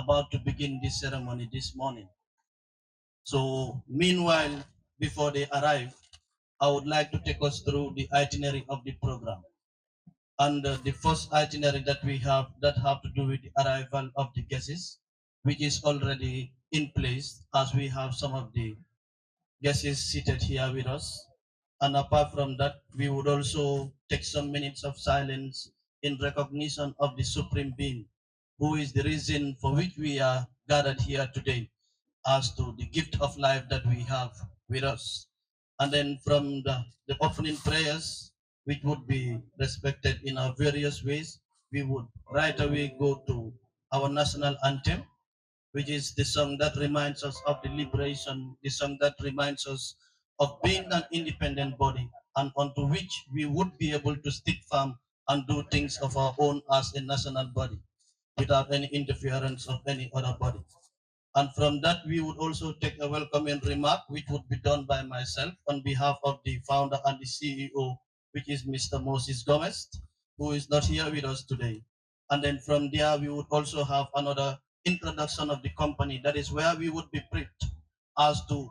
about to begin this ceremony this morning. So meanwhile, before they arrive, I would like to take us through the itinerary of the program. And the first itinerary that we have that have to do with the arrival of the guests, which is already in place as we have some of the guests seated here with us. And apart from that, we would also take some minutes of silence in recognition of the Supreme Being, who is the reason for which we are gathered here today, as to the gift of life that we have with us. And then from the opening prayers, which would be respected in our various ways, we would right away go to our national anthem, which is the song that reminds us of the liberation, the song that reminds us of being an independent body, and onto which we would be able to stick firm and do things of our own as a national body without any interference of any other body. And from that, we would also take a welcoming remark, which would be done by myself on behalf of the founder and the CEO, which is Mr. Moses Gomez, who is not here with us today. And then from there, we would also have another introduction of the company. That is where we would be briefed as to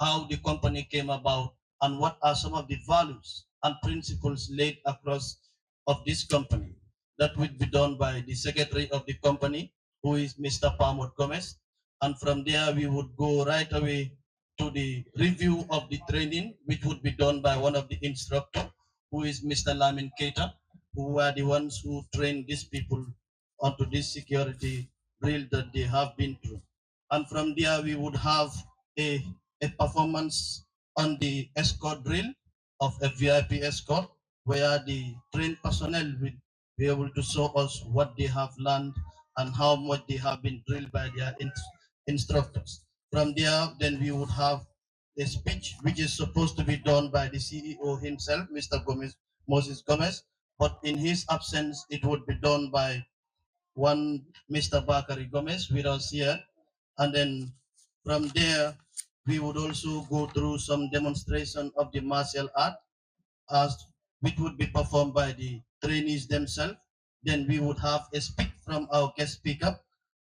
how the company came about and what are some of the values and principles laid across of this company. That would be done by the secretary of the company, who is Mr. Palmot Gomez. And from there, we would go right away to the review of the training, which would be done by one of the instructors, who is Mr. Lamin Keita, who are the ones who train these people onto this security drill that they have been through. And from there, we would have a, a performance on the escort drill of a VIP escort, where the trained personnel will be able to show us what they have learned and how much they have been drilled by their instructors. From there, then we would have a speech which is supposed to be done by the CEO himself, Mr. Gomez, Moses Gomez, but in his absence, it would be done by one Mr. Bakari Gomez with us here. And then from there, we would also go through some demonstration of the martial art, as which would be performed by the trainees themselves. Then we would have a speak from our guest speaker.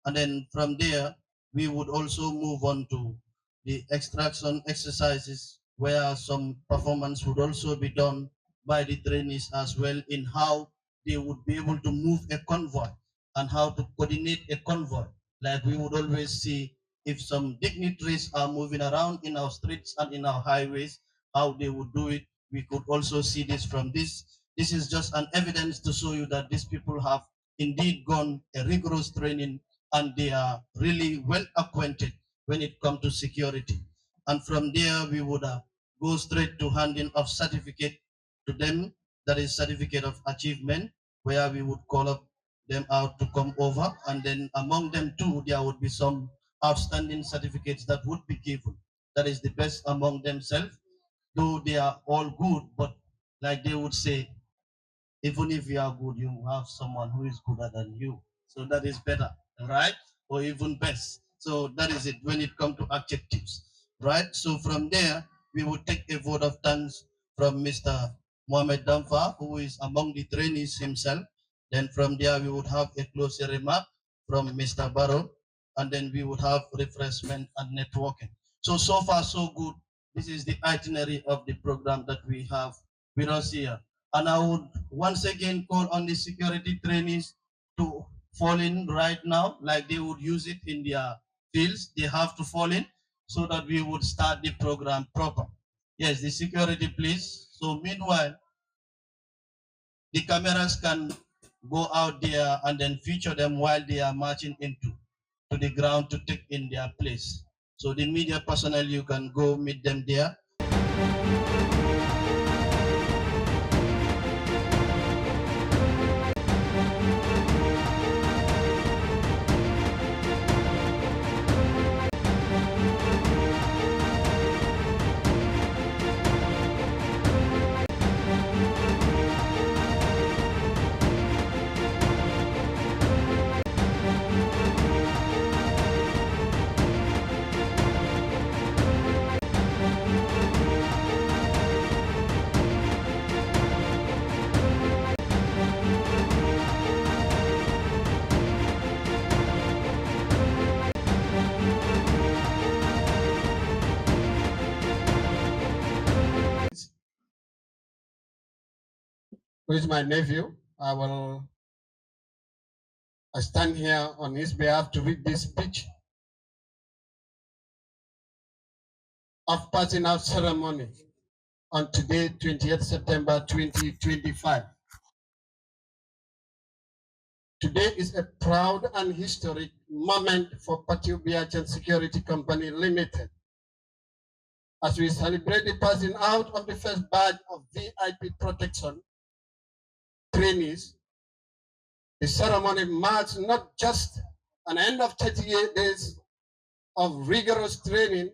And then from there, we would also move on to the extraction exercises, where some performance would also be done by the trainees as well, in how they would be able to move a convoy and how to coordinate a convoy. Like we would always see, if some dignitaries are moving around in our streets and in our highways, how they would do it. We could also see this from this. This is just an evidence to show you that these people have indeed gone a rigorous training, and they are really well acquainted when it comes to security. And from there, we would go straight to handing of certificate to them, that is certificate of achievement, where we would call up them out to come over. And then among them too, there would be some outstanding certificates that would be given. That is the best among themselves, though they are all good, but like they would say, even if you are good, you have someone who is gooder than you. So that is better, right? Or even best. So that is it when it comes to adjectives, right? So from there, we would take a vote of thanks from Mr. Mohamed Damfa, who is among the trainees himself. Then from there, we would have a closing remark from Mr. Barrow, and then we would have refreshment and networking. So, so far, so good. This is the itinerary of the program that we have with us here. And I would once again call on the security trainees to fall in right now, like they would use it in their fields. They have to fall in so that we would start the program proper. Yes, the security, please. So meanwhile, the cameras can go out there and then feature them while they are marching into to the ground to take in their place. So the media personnel, you can go meet them there. who is my nephew. I stand here on his behalf to read this speech of passing out ceremony on today, 20th September 2025. Today is a proud and historic moment for Pathieu Biachieu Security Company Limited as we celebrate the passing out of the first batch of VIP protection trainees. The ceremony marks not just an end of 38 days of rigorous training,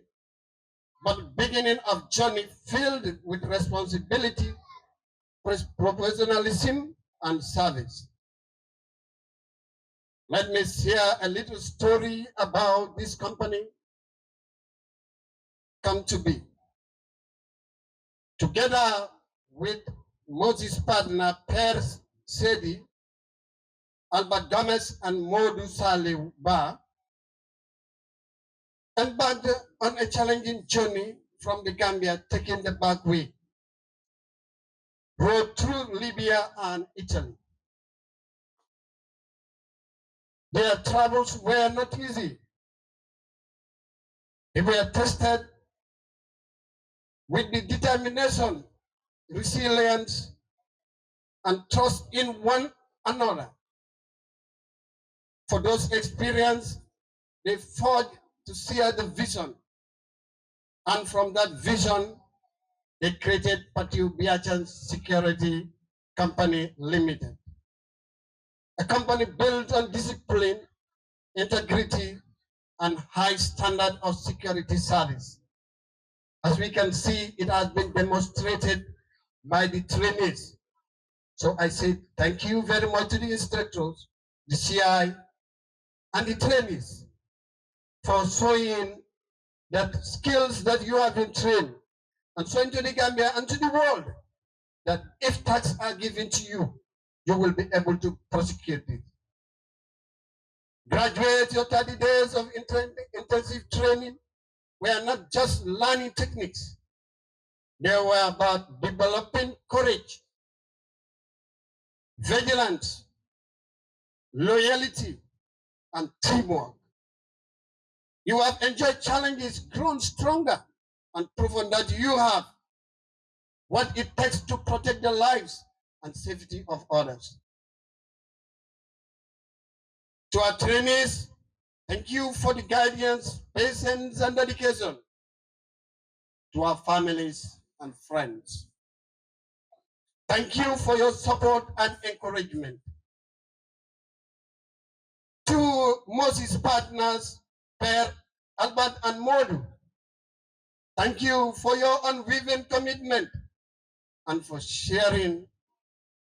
but beginning of journey filled with responsibility, professionalism, and service. Let me share a little story about this company come to be. Together with Moses' partner, Per Sedi, Albert Gomez, and Modu Saleh Ba, embarked on a challenging journey from the Gambia, taking the back way, rode through Libya and Italy. Their travels were not easy. They were tested with the determination, resilience, and trust in one another. For those experienced, they forged to share the vision. And from that vision, they created Pathieu Biachieu Security Company Limited, a company built on discipline, integrity, and high standard of security service. As we can see, it has been demonstrated by the trainees. So I say thank you very much to the instructors, the CI, and the trainees for showing that skills that you have been trained and showing to the Gambia and to the world that if tasks are given to you, you will be able to prosecute it. Graduate your 30 days of intensive training were not just learning techniques. They were about developing courage, vigilance, loyalty, and teamwork. You have enjoyed challenges, grown stronger, and proven that you have what it takes to protect the lives and safety of others. To our trainees, thank you for the guidance, patience, and dedication. To our families and friends, thank you for your support and encouragement. To Moses' partners, Per, Albert, and Modu, thank you for your unwavering commitment and for sharing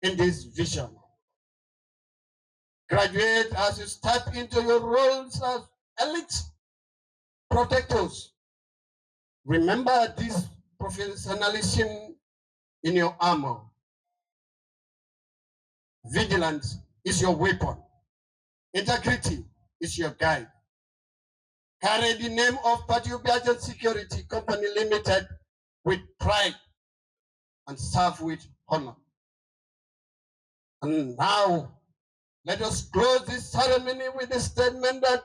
in this vision. Graduate, as you step into your roles as elite protectors, remember this professionalism in your armor. Vigilance is your weapon. Integrity is your guide. Carry the name of Pathieu Biachieu Security Company Limited with pride and serve with honor. And now, let us close this ceremony with a statement that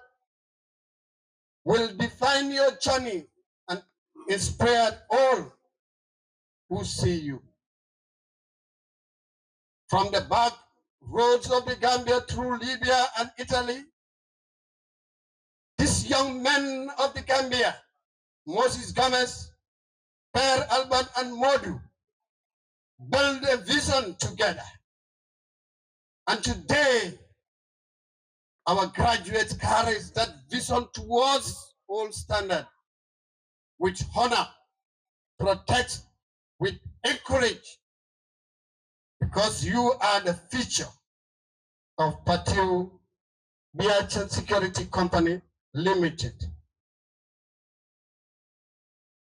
will define your journey and inspire all who see you. From the back roads of the Gambia through Libya and Italy, these young men of the Gambia, Moses Gomez, Per, Albert, and Modu, build a vision together. And today, our graduates carry that vision towards all standard, which honor, protect, with encourage, because you are the future of Pathieu Biachieu Security Company Limited.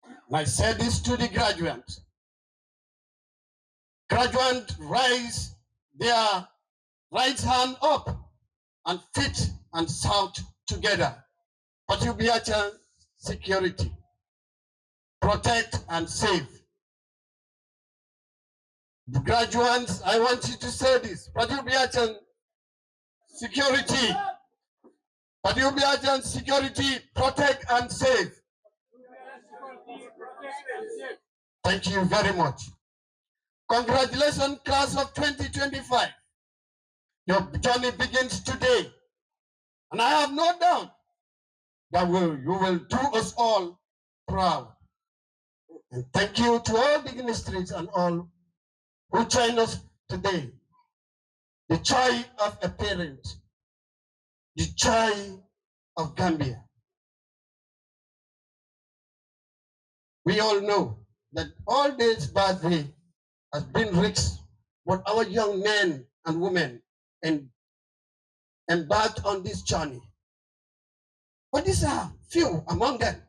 And I said this to the graduates. Graduates raise their right hand up and feet and shout together. Pathieu Biachieu Security. Protect and save. The graduates, I want you to say this. Pathieu Biachieu security. Pathieu Biachieu security, protect and save. Thank you very much. Congratulations, class of 2025. Your journey begins today. And I have no doubt that you will do us all proud. And thank you to all dignitaries and all who join us today. The joy of a parent, the joy of Gambia. We all know that all this birthday has been rich, but our young men and women embarked on this journey. But these are few among them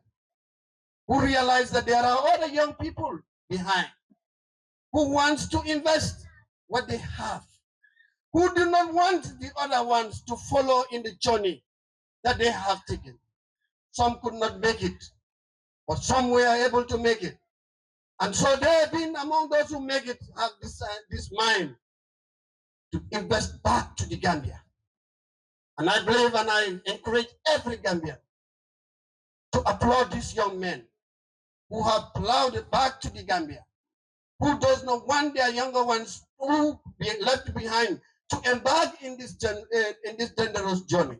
who realize that there are other young people behind who wants to invest what they have, who do not want the other ones to follow in the journey that they have taken. Some could not make it, but some were able to make it. And so they have been among those who make it, have this mind to invest back to the Gambia. And I believe and I encourage every Gambian to applaud these young men who have plowed it back to the Gambia, who does not want their younger ones to be left behind to embark in this dangerous journey.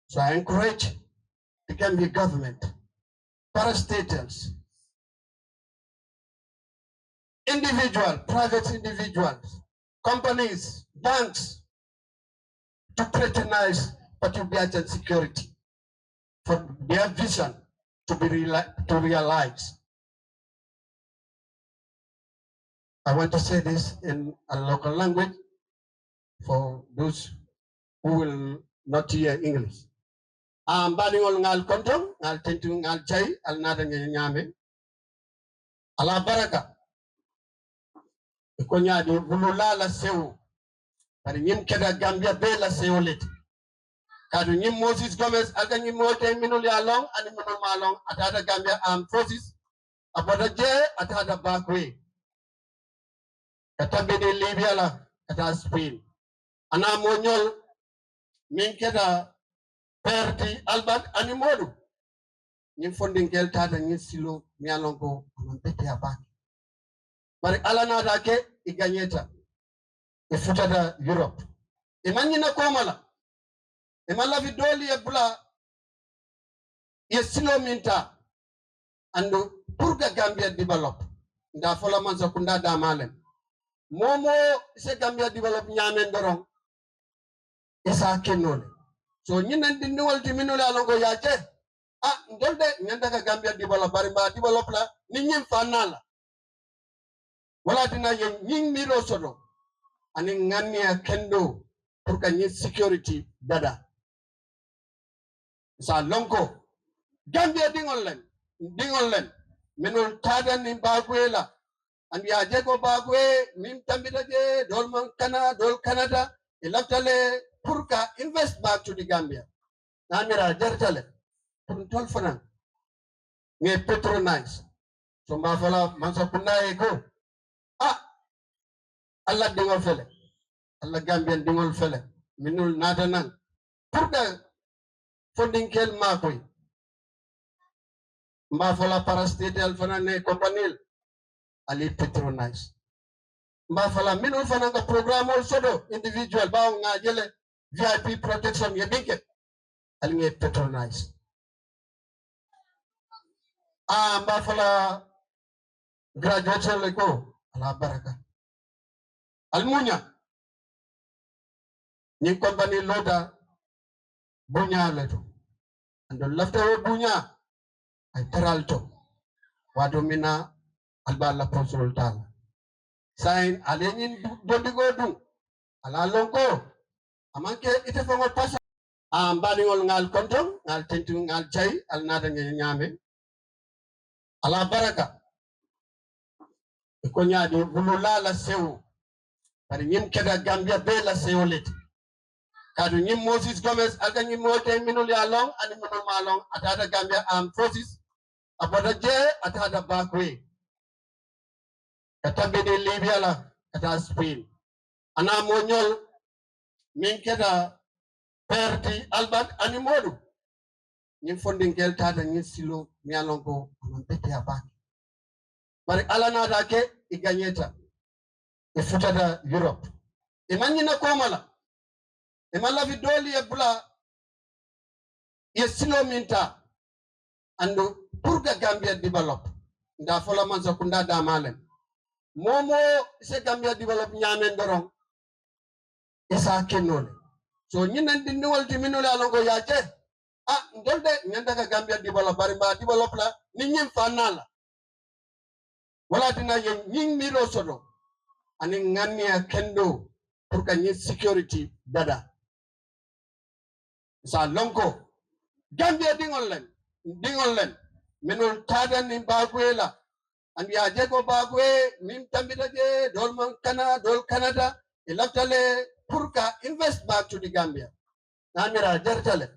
So I encourage the Gambia government, parastatals, private individuals, companies, banks, to patronize Pathieu Biachieu security for their vision to be realized. I want to say this in a local language for those who will not hear English. Balingol ngal kontong, ngal tentu ngal jay, al nada nyame. Ala baraka. Ko nyaadi bulula la sew. Bari ñim keda Gambia be la sewolet. Kadu ñim Moses Gomez alga ñim wote minul ya long ani minul ma long atada Gambia armed forces aboda je atada bakwe. Kata bede Libya la kata Spain. Ana monyol min keda perti Albert ani modu. Ñim fonding kel tada ñi silo mi alon ko man bete abaki. Bari alana dake iganyeta. Ifutada Europe. Imanyina komala. Imala vidoli ya bula yesilo minta ando purga Gambia develop. Nda fola manza kunda da malen. Momo se Gambia develop nyamen dorong. Isa kenole. So nyina dindiwal timinole alongo yache. Ndolde nyanda ka Gambia develop barimba develop la ni nyim fanala. Wala dina yen nying miro sodo. Ani ngania kendo pour gagner security dada. Sa lonko Gambia dingol len menol tada ni bagwela and ya jego bagwe min tambita je dol man kana dol Canada ilaftale pour ka invest back to the Gambia. Namira jartale pour tol fanan nge patronize so ma fala man sa kunna ko Allah dingol fele Allah Gambian dingol fele minul nada nan purda funding kel makoy mba fala parastatal fana ne compagnie ali patronize mba fala minul fana nga programme ol sodo individual ba nga jele VIP protection ye binke ali nge patronize mba fala graduation le ko ala baraka almunya ni company loda bunya leto ando lafta bunya ay teralto wado mina albala consultal sign alenin bondigo du ala lonko amanke ite fango pasa mbani ngol ngal kontom ngal tentu ngal jay al nada nyame ala baraka ko nyaadi bulula la sew bari ñim keda Gambia be la sewolet kadu ñim Moses Gomez alga ñim wote minul ya long ani minul ma long atada Gambia armed forces aboda je atada bakwe kata bede Libya la it has been. Ana monyol min keta perti Albert Animodu. Ñin fondin kel tata ñin silo mi alon ko man pete abaki. Bari ala nata ke I gagneta. E futata Europe. E manina komala. E malavi doli e bula ye silo minta ando pour que Gambia develop. Nda fola man sakunda da malen. Momo se Gambia develop nyamen dorong isa kenol. So ñinen di niwol ti minule alon ko yache. Ah ndolde ñanda ka Gambia develop bari ba develop la ni ñim fanala. Wala dina yen ñing miro sodo. Ani ngania kendo pour que ñi security dada. Sa lonko Gambia dingol len minul tada ni bagwela and ya jego bagwe min tambita je dol man kana dol Canada ilaftale pour ka invest back to the Gambia namira dertale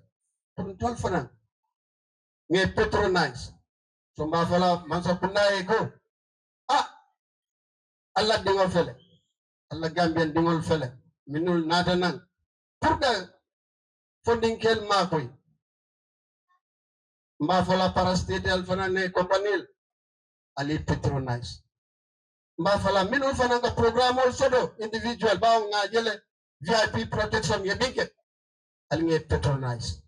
pour tol fanan nge patronize so ma fala man sa kunna ko Allah dingol fele Allah Gambian dingol fele minul nada nan pour ka funding kel ma koy mba fala parastite alfana ne compagnie ali patronize mba fala minul fana ka program sodo individual ba nga jele VIP protection ye binke ali nge patronize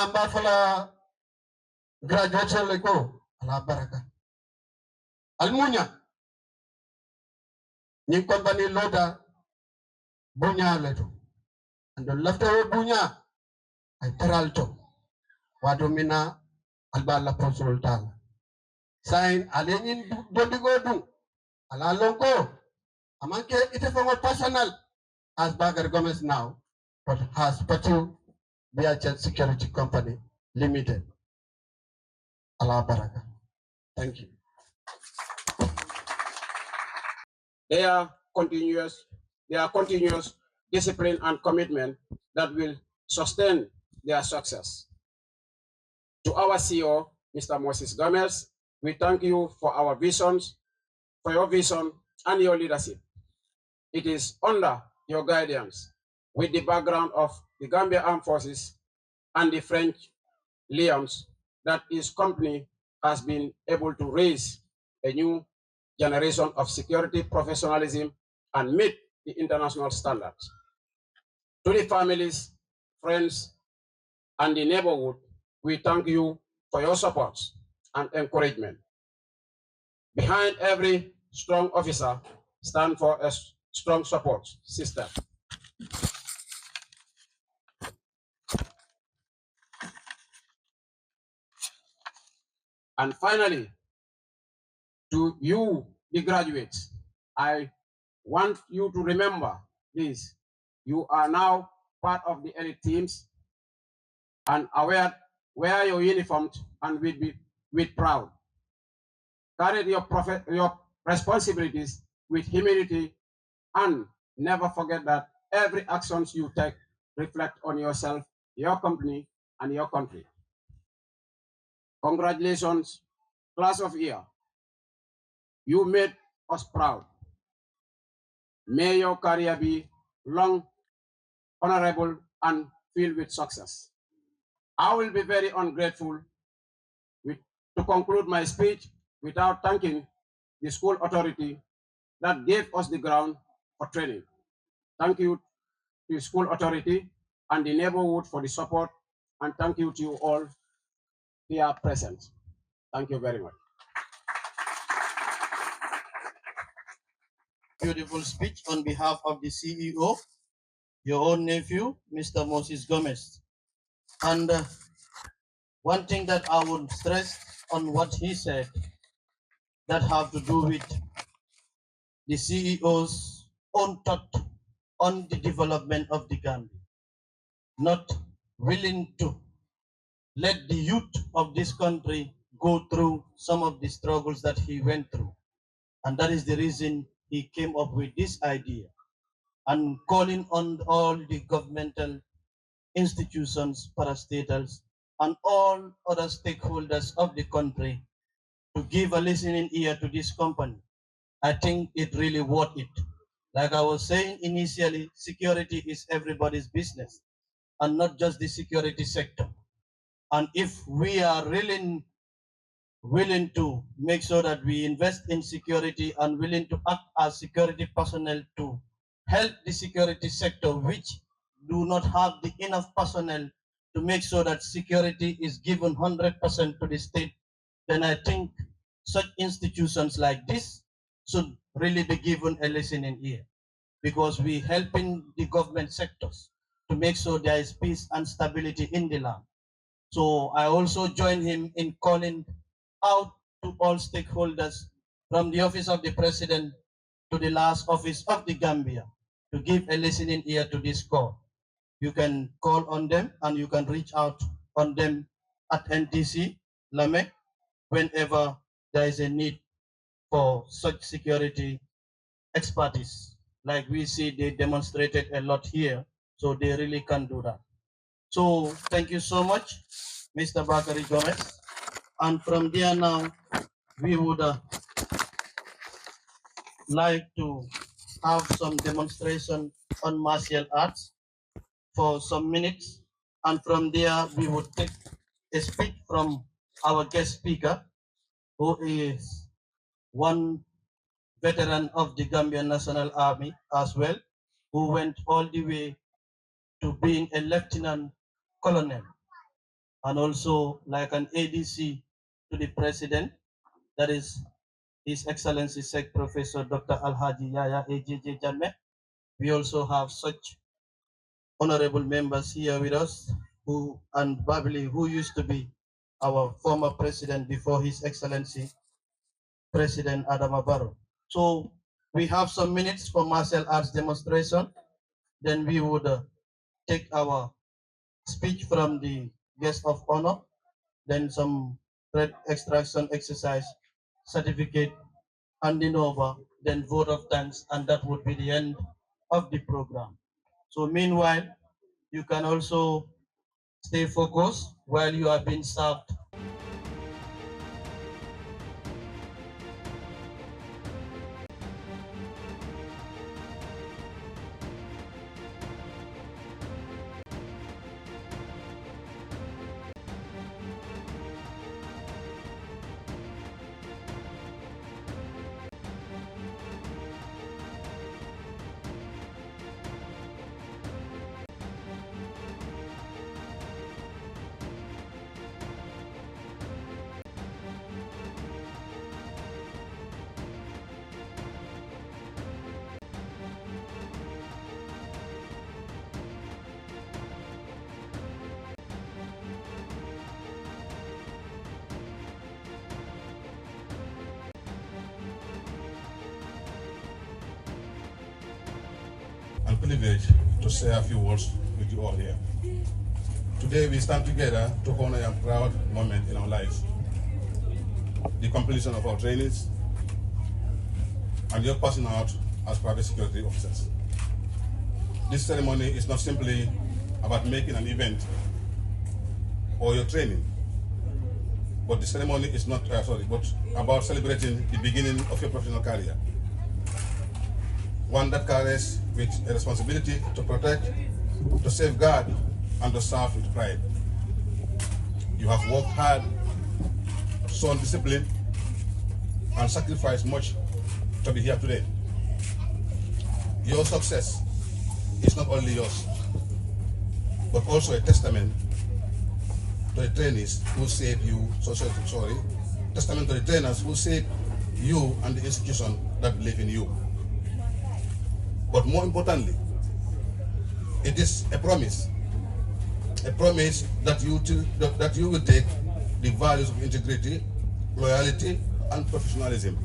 mba fala graduation le ko ala baraka almunya ni compagnie loda bunya leto ando lafta bunya ay peralto wado mina alba la consultal sign alenin dodigo dum ala lonko amanke ite for personal as Bagar Gomez now but has Pathieu Biachieu Security Company Limited. Allah baraka. Thank you. Their continuous discipline and commitment that will sustain their success. To our CEO, Mr. Moses Gomez, we thank you for our visions, for your vision and your leadership. It is under your guidance, with the background of the Gambia Armed Forces and the French Lions, that his company has been able to raise a new generation of security professionalism and meet the international standards. To the families, friends, and the neighborhood, we thank you for your support and encouragement. Behind every strong officer stand for a strong support system. And finally, to you, the graduates, I want you to remember this. You are now part of the elite teams and wear your uniforms and will be with proud. Carry your responsibilities with humility and never forget that every actions you take reflect on yourself, your company, and your country. Congratulations, class of year. You made us proud. May your career be long, honorable, and filled with success. I will be very ungrateful to conclude my speech without thanking the school authority that gave us the ground for training. Thank you to the school authority and the neighborhood for the support, and thank you to you all here present. Thank you very much. Beautiful speech on behalf of the CEO, your own nephew, Mr. Moses Gomez. And one thing that I would stress on what he said that have to do with the CEO's own thought on the development of the Gambia, not willing to let the youth of this country go through some of the struggles that he went through. And that is the reason he came up with this idea and calling on all the governmental institutions, parastatals, and all other stakeholders of the country to give a listening ear to this company I think it really worth it. Like I was saying initially, security is everybody's business and not just the security sector. And if we are really willing to make sure that we invest in security and willing to act as security personnel to help the security sector, which do not have the enough personnel to make sure that security is given 100% to the state, then I think such institutions like this should really be given a listening ear, because we helping the government sectors to make sure there is peace and stability in the land. So I also join him in calling out to all stakeholders from the office of the president to the last office of the Gambia to give a listening ear to this call. You can call on them and you can reach out on them at NTC, Lame, whenever there is a need for such security expertise. Like we see, they demonstrated a lot here, so they really can do that. So thank you so much, Mr. Bakari Gomez. And from there now, we would like to have some demonstration on martial arts for some minutes. And from there, we would take a speech from our guest speaker, who is one veteran of the Gambian National Army as well, who went all the way to being a lieutenant colonel and also like an ADC to the president. That is His Excellency Sec Professor Dr. Alhaji Yaya AJJ Jammeh. We also have such honorable members here with us, who and Babili, who used to be our former president before His Excellency President Adama Barrow. So we have some minutes for martial arts demonstration. Then we would take our speech from the guest of honor, then some thread extraction exercise, certificate, handing over, then vote of thanks, and that would be the end of the program. So meanwhile, you can also stay focused while you are being served. And privilege to say a few words with you all here. Today we stand together to honor a proud moment in our lives, the completion of our trainings and your passing out as private security officers. This ceremony is not simply about making an event or your training, but the ceremony is not but about celebrating the beginning of your professional career. One that carries with a responsibility to protect, to safeguard, and to serve with pride. You have worked hard, shown discipline, and sacrificed much to be here today. Your success is not only yours, but also a testament to the trainees who saved you, testament to the trainers who saved you and the institution that believe in you. But more importantly, it is a promise that you will take the values of integrity, loyalty, and professionalism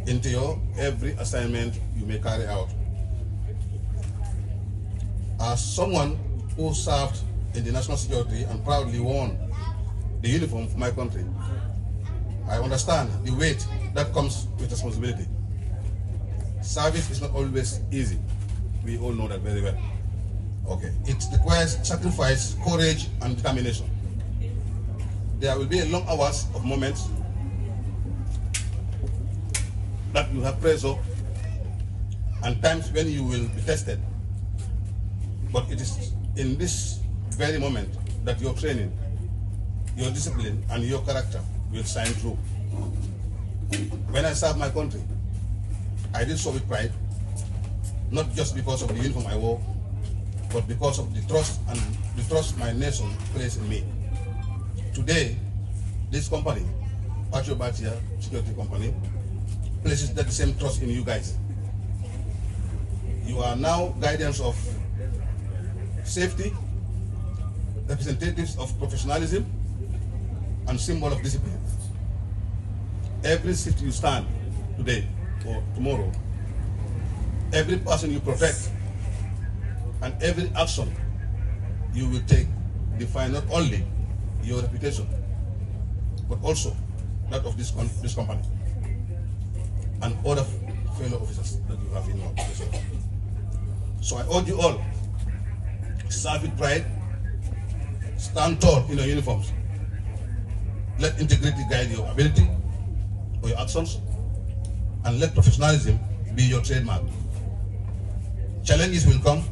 into your every assignment you may carry out. As someone who served in the national security and proudly wore the uniform for my country, I understand the weight that comes with responsibility. Service is not always easy. We all know that very well. Okay. It requires sacrifice, courage, and determination. There will be long hours of moments that you have pressure and times when you will be tested. But it is in this very moment that your training, your discipline, and your character will shine through. When I served my country, I did so with pride, not just because of the uniform I wore, but because of the trust my nation placed in me. Today, this company, Pathieu Biachieu Security Company, places that same trust in you guys. You are now guardians of safety, representatives of professionalism, and symbol of discipline. Every shift you stand today or tomorrow, every person you protect, and every action you will take define not only your reputation, but also that of this company and other fellow officers that you have in your organization. So I urge you all, serve with pride, stand tall in your uniforms, let integrity guide your ability or your actions, and let professionalism be your trademark. Challenges will come,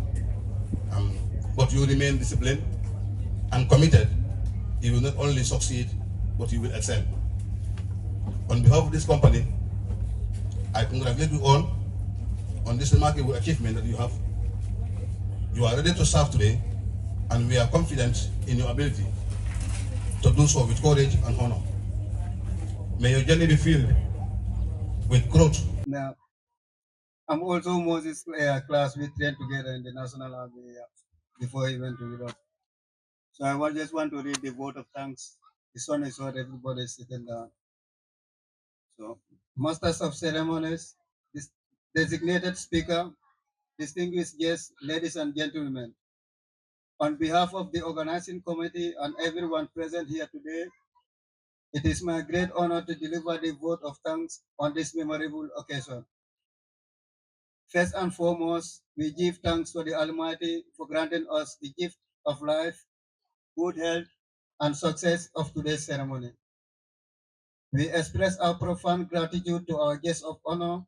but you remain disciplined and committed. You will not only succeed, but you will excel. On behalf of this company, I congratulate you all on this remarkable achievement that you have. You are ready to serve today, and we are confident in your ability to do so with courage and honor. May your journey be filled with growth. Now, I'm also Moses' class. We trained together in the National Army before he went to Europe. So I just want to read the vote of thanks. The sun is hot, everybody is sitting down. So, Masters of Ceremonies, this designated speaker, distinguished guests, ladies and gentlemen, on behalf of the organizing committee and everyone present here today, it is my great honor to deliver the vote of thanks on this memorable occasion. First and foremost, we give thanks to the Almighty for granting us the gift of life, good health, and success of today's ceremony. We express our profound gratitude to our guests of honor,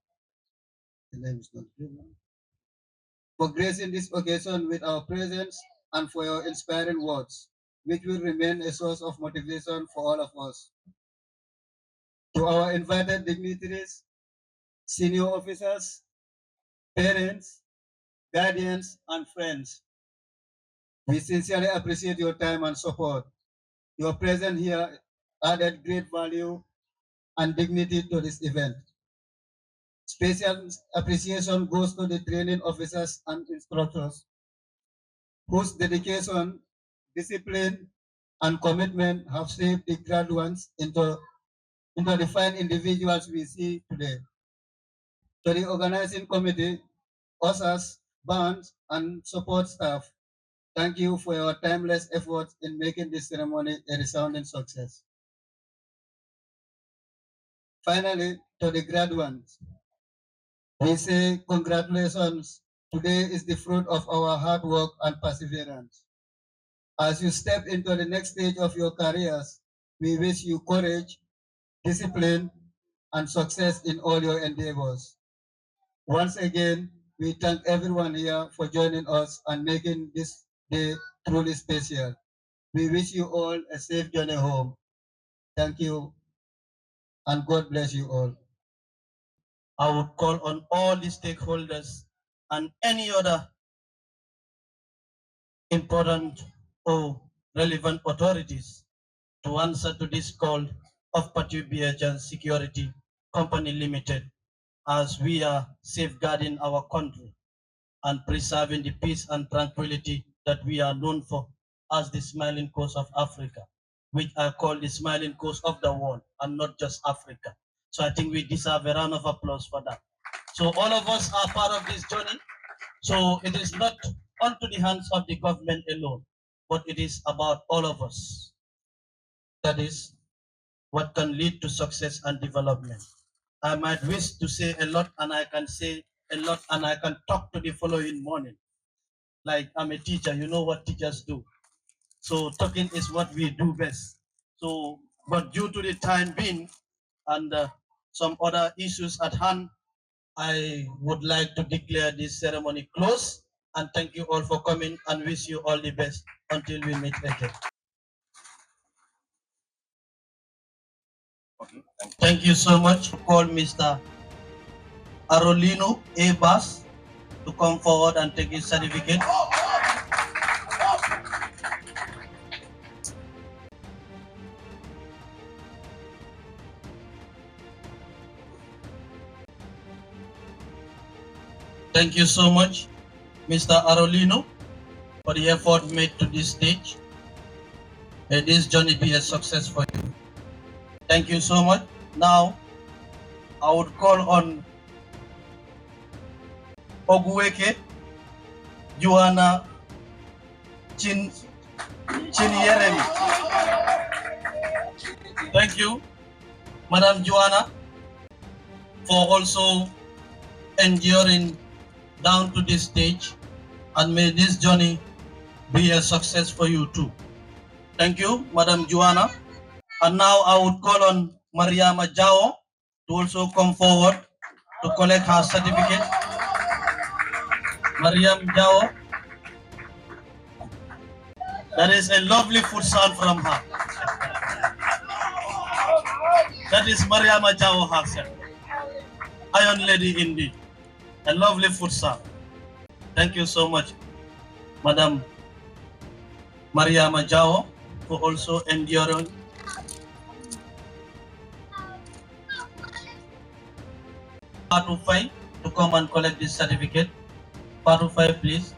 for gracing this occasion with our presence and for your inspiring words, which will remain a source of motivation for all of us. To our invited dignitaries, senior officers, parents, guardians, and friends, we sincerely appreciate your time and support. Your presence here added great value and dignity to this event. Special appreciation goes to the training officers and instructors whose dedication, discipline, and commitment have shaped the graduates into the fine individuals we see today. To the organizing committee, OSAS, bands, and support staff, thank you for your timeless efforts in making this ceremony a resounding success. Finally, to the graduates, we say congratulations. Today is the fruit of our hard work and perseverance. As you step into the next stage of your careers, we wish you courage, discipline, and success in all your endeavors. Once again, we thank everyone here for joining us and making this day truly special. We wish you all a safe journey home. Thank you, and God bless you all. I would call on all the stakeholders and any other important or relevant authorities to answer to this call of Pathieu Biachieu Security Company Limited, as we are safeguarding our country and preserving the peace and tranquility that we are known for as the smiling coast of Africa, which I call the smiling coast of the world and not just Africa. So I think we deserve a round of applause for that. So all of us are part of this journey. So it is not onto the hands of the government alone, but it is about all of us. That is what can lead to success and development. I might wish to say a lot and I can say a lot and I can talk to the following morning. Like I'm a teacher, you know what teachers do. So talking is what we do best. So, but due to the time being and some other issues at hand, I would like to declare this ceremony closed and thank you all for coming and wish you all the best until we meet again. Okay, thank you so much. Call Mr. Arolino A. Bass to come forward and take his certificate. Thank you so much, Mr. Arolino, for the effort made to this stage. May this journey be a success for you. Thank you so much. Now, I would call on Oguweke Joanna Chinyeremi. Thank you, Madam Joanna, for also enduring down to this stage, and may this journey be a success for you too. Thank you, Madam Joanna. And now I would call on Mariama Jao to also come forward to collect her certificate. Mariam Jao. That is a lovely food sound from her. That is Mariama Jao herself. Iron lady indeed. A lovely food sound. Thank you so much, Madam Mariama Jao, for also enduring. Part 5 to come and collect this certificate. Part 5, please.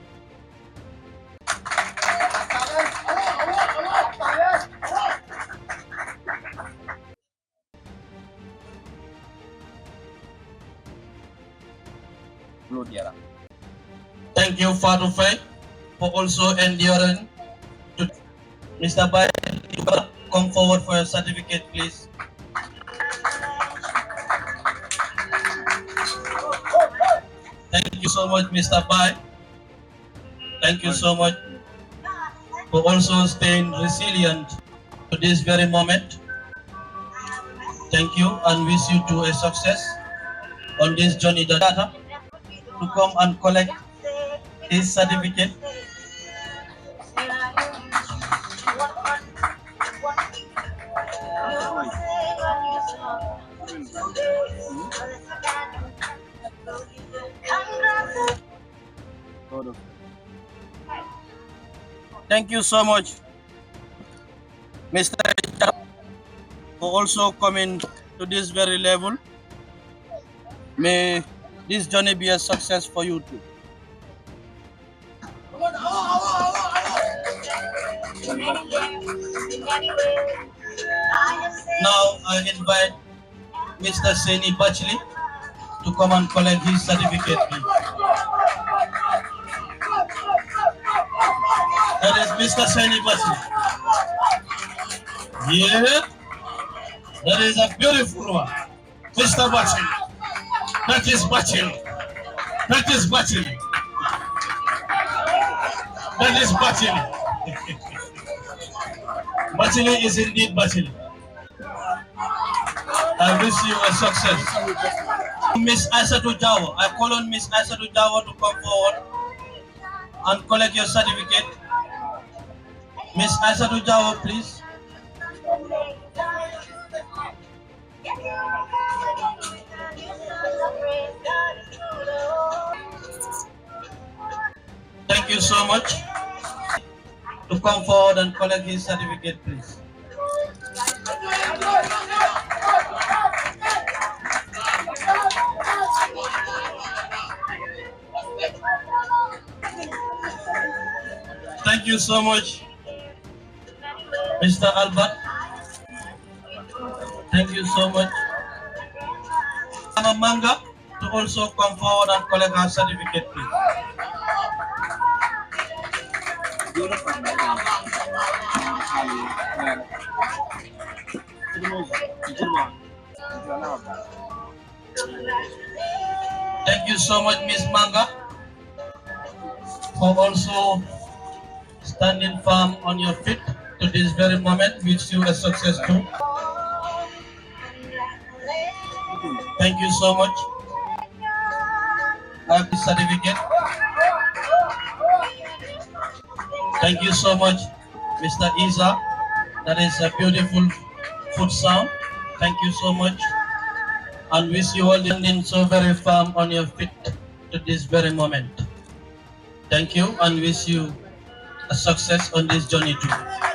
Thank you, Fatu Fai, for also enduring. Mr. Bai, come forward for your certificate, please. Thank you so much, Mr. Bai. Thank you so much for also staying resilient to this very moment. Thank you and wish you to a success on this journey. The data to come and collect his certificate. Thank you so much, Mr. for also coming to this very level. May this journey be a success for you too. Now I invite Mr. Seni Bachli to come and collect his certificate, please. That is Mr. Seni Bachli. Yeah, that is a beautiful one. Mr. Bachli. That is Bachli. That is Bachli. That is Bachli. Bachli is indeed Bachli. I wish you a success. Miss Aissatou Jawo, I call on Miss Aissatou Jawo to come forward and collect your certificate. Miss Aissatou Jawo, please. Thank you so much. To come forward and collect his certificate, please. Thank you so much, Mr. Albert. Thank you so much. Manga to also come forward and collect our certificate, please. Thank you so much, Miss Manga, for also standing firm on your feet to this very moment. Wish you a success too. Thank you so much. I have this certificate. Thank you so much, Mr. Isa. That is a beautiful food sound. Thank you so much. And wish you all in so very firm on your feet to this very moment. Thank you and wish you a success on this journey too.